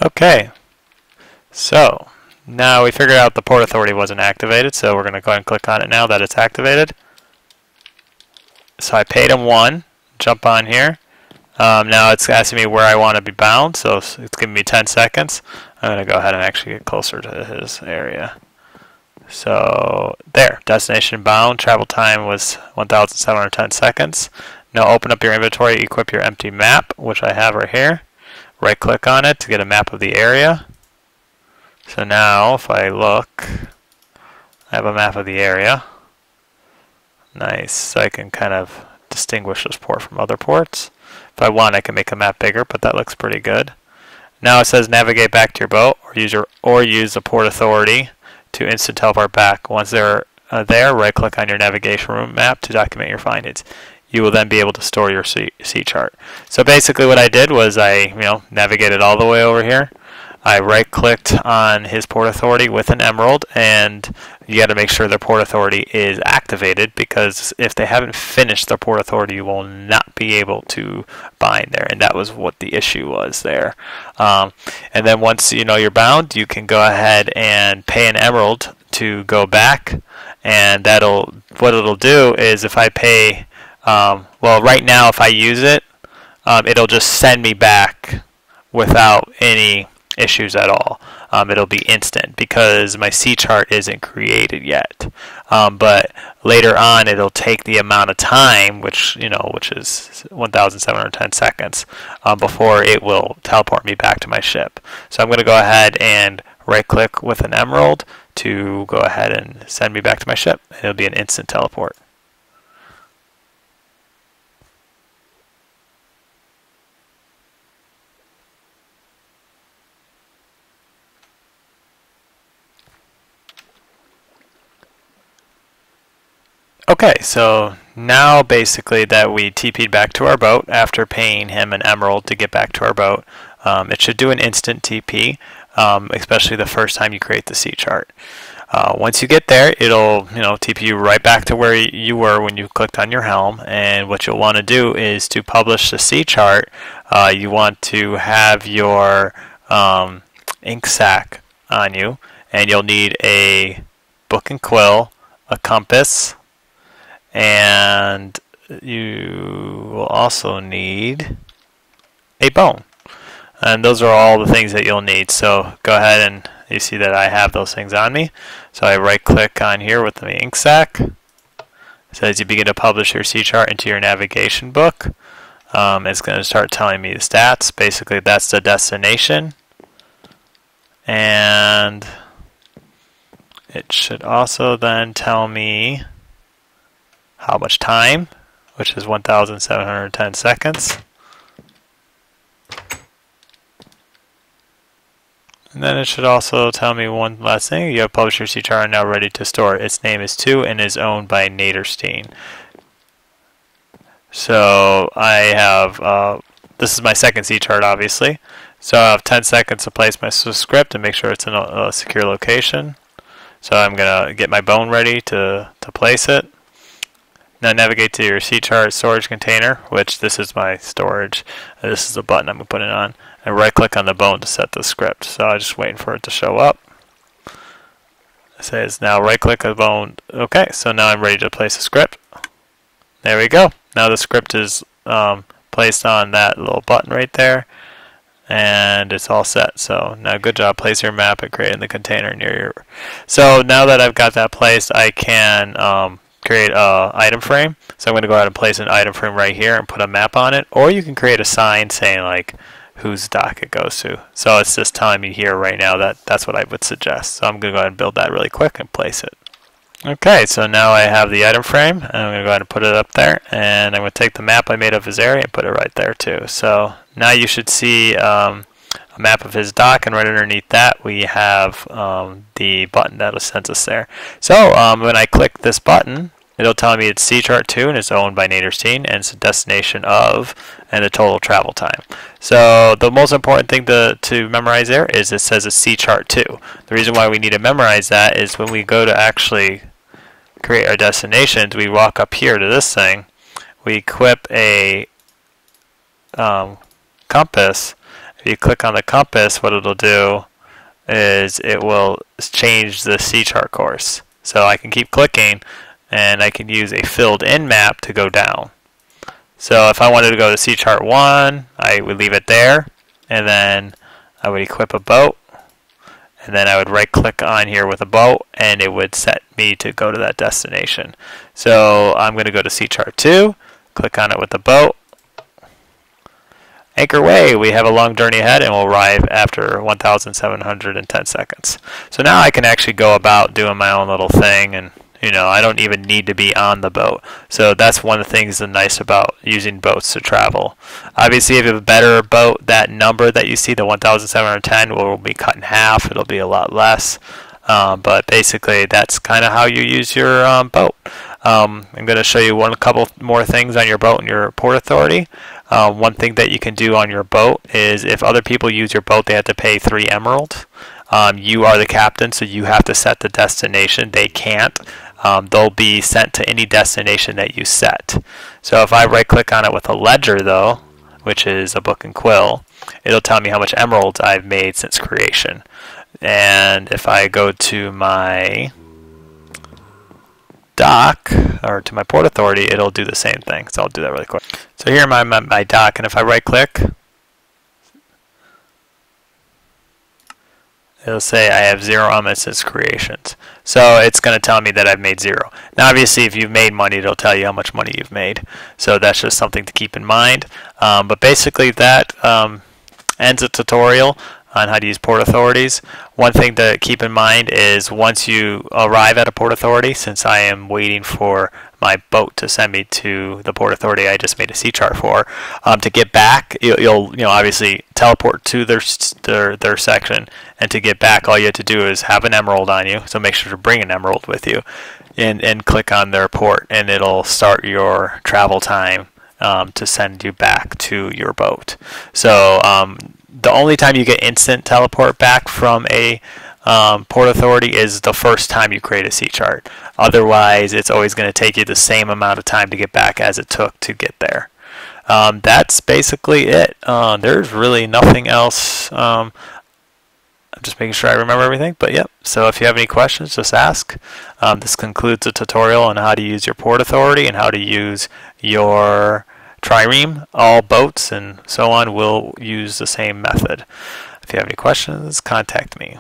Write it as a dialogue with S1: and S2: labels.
S1: Okay, so now we figured out the Port Authority wasn't activated, so we're going to go ahead and click on it now that it's activated. So I paid him 1, jump on here. Now it's asking me where I want to be bound, so it's giving me 10 seconds. I'm going to go ahead and actually get closer to his area. So there, destination bound, travel time was 1,710 seconds. Now open up your inventory, equip your empty map, which I have right here. Right click on it to get a map of the area. So now if I look, I have a map of the area. Nice, so I can kind of distinguish this port from other ports. If I want, I can make a map bigger, but that looks pretty good. Now it says navigate back to your boat or use the Port Authority to instant teleport back. Once they're there, right click on your navigation room map to document your findings. You will then be able to store your sea chart. So basically what I did was I navigated all the way over here. I right clicked on his Port Authority with an emerald, and you got to make sure their Port Authority is activated, because if they haven't finished their Port Authority, you will not be able to bind there, and that was what the issue was there. And then once you're bound, you can go ahead and pay an emerald to go back, and what it'll do is if I pay, well, right now if I use it, it'll just send me back without any issues at all. It'll be instant because my sea chart isn't created yet. But later on, it'll take the amount of time, which is 1,710 seconds, before it will teleport me back to my ship. So I'm going to go ahead and right-click with an emerald to go ahead and send me back to my ship. It'll be an instant teleport. Okay, so now basically that we TP'd back to our boat after paying him an emerald to get back to our boat, it should do an instant TP, especially the first time you create the sea chart. Once you get there, it'll TP you right back to where you were when you clicked on your helm, and what you'll want to do is to publish the sea chart. You want to have your ink sac on you, and you'll need a book and quill, a compass, and you will also need a bone. And those are all the things that you'll need. So go ahead, and you see that I have those things on me. So I right click on here with the ink sac. It says you begin to publish your sea chart into your navigation book. It's going to start telling me the stats. Basically that's the destination. And it should also then tell me how much time, which is 1,710 seconds. And then it should also tell me one last thing. You have published your sea chart now ready to store. Its name is 2 and is owned by Naderstein. So I have, this is my second sea chart obviously. So I have 10 seconds to place my script and make sure it's in a secure location. So I'm going to get my bone ready to place it. Now navigate to your sea chart storage container, which this is my storage. This is the button I'm going to put it on. And right click on the bone to set the script. So I'm just waiting for it to show up. It says now right click on the bone. Okay, so now I'm ready to place a script. There we go. Now the script is placed on that little button right there. And it's all set. So now good job. Place your map and creating the container near your. So now that I've got that placed, I can create a item frame. So I'm going to go ahead and place an item frame right here and put a map on it, or you can create a sign saying like whose dock it goes to. So it's just telling me here right now that that's what I would suggest. So I'm going to go ahead and build that really quick and place it. Okay, so now I have the item frame, and I'm going to go ahead and put it up there, and I'm going to take the map I made of his area and put it right there too. So now you should see a map of his dock, and right underneath that we have the button that sends us there. So when I click this button, it'll tell me it's Sea Chart 2 and it's owned by Naderstein, and it's a destination of and the total travel time. So the most important thing to memorize there is it says it's Sea Chart 2. The reason why we need to memorize that is when we go to actually create our destinations, we walk up here to this thing, we equip a compass, If you click on the compass, what it'll do is it will change the C-chart course. So I can keep clicking, and I can use a filled in map to go down. So if I wanted to go to C-chart 1, I would leave it there, and then I would equip a boat, and then I would right click on here with a boat, and it would set me to go to that destination. So I'm going to go to C-chart 2, click on it with the boat. Anchor way, we have a long journey ahead and we'll arrive after 1,710 seconds. So now I can actually go about doing my own little thing, and I don't even need to be on the boat. So that's one of the things that's nice about using boats to travel. Obviously, if you have a better boat, that number that you see, the 1,710, will be cut in half. It'll be a lot less. But basically, that's kind of how you use your boat. I'm going to show you a couple more things on your boat and your port authority. One thing that you can do on your boat is if other people use your boat, they have to pay 3 emeralds. You are the captain, so you have to set the destination. They can't. They'll be sent to any destination that you set. So if I right click on it with a ledger though, which is a book and quill, it'll tell me how much emeralds I've made since creation. And if I go to my dock, or to my port authority, it'll do the same thing. So I'll do that really quick. So here I'm at my dock, and if I right click, it'll say I have 0 elements since creations. So it's going to tell me that I've made 0. Now obviously if you've made money, it'll tell you how much money you've made. So that's just something to keep in mind. But basically that ends a tutorial on how to use port authorities. One thing to keep in mind is once you arrive at a port authority, since I am waiting for my boat to send me to the port authority I just made a C-chart for, to get back, you'll obviously teleport to their section, and to get back, all you have to do is have an emerald on you. So make sure to bring an emerald with you, and click on their port, and it'll start your travel time to send you back to your boat. So the only time you get instant teleport back from a port authority is the first time you create a C-chart. Otherwise, it's always going to take you the same amount of time to get back as it took to get there. That's basically it. There's really nothing else. I'm just making sure I remember everything, but yep. So if you have any questions, just ask. This concludes the tutorial on how to use your port authority and how to use your Trireme. All boats and so on will use the same method. If you have any questions, contact me.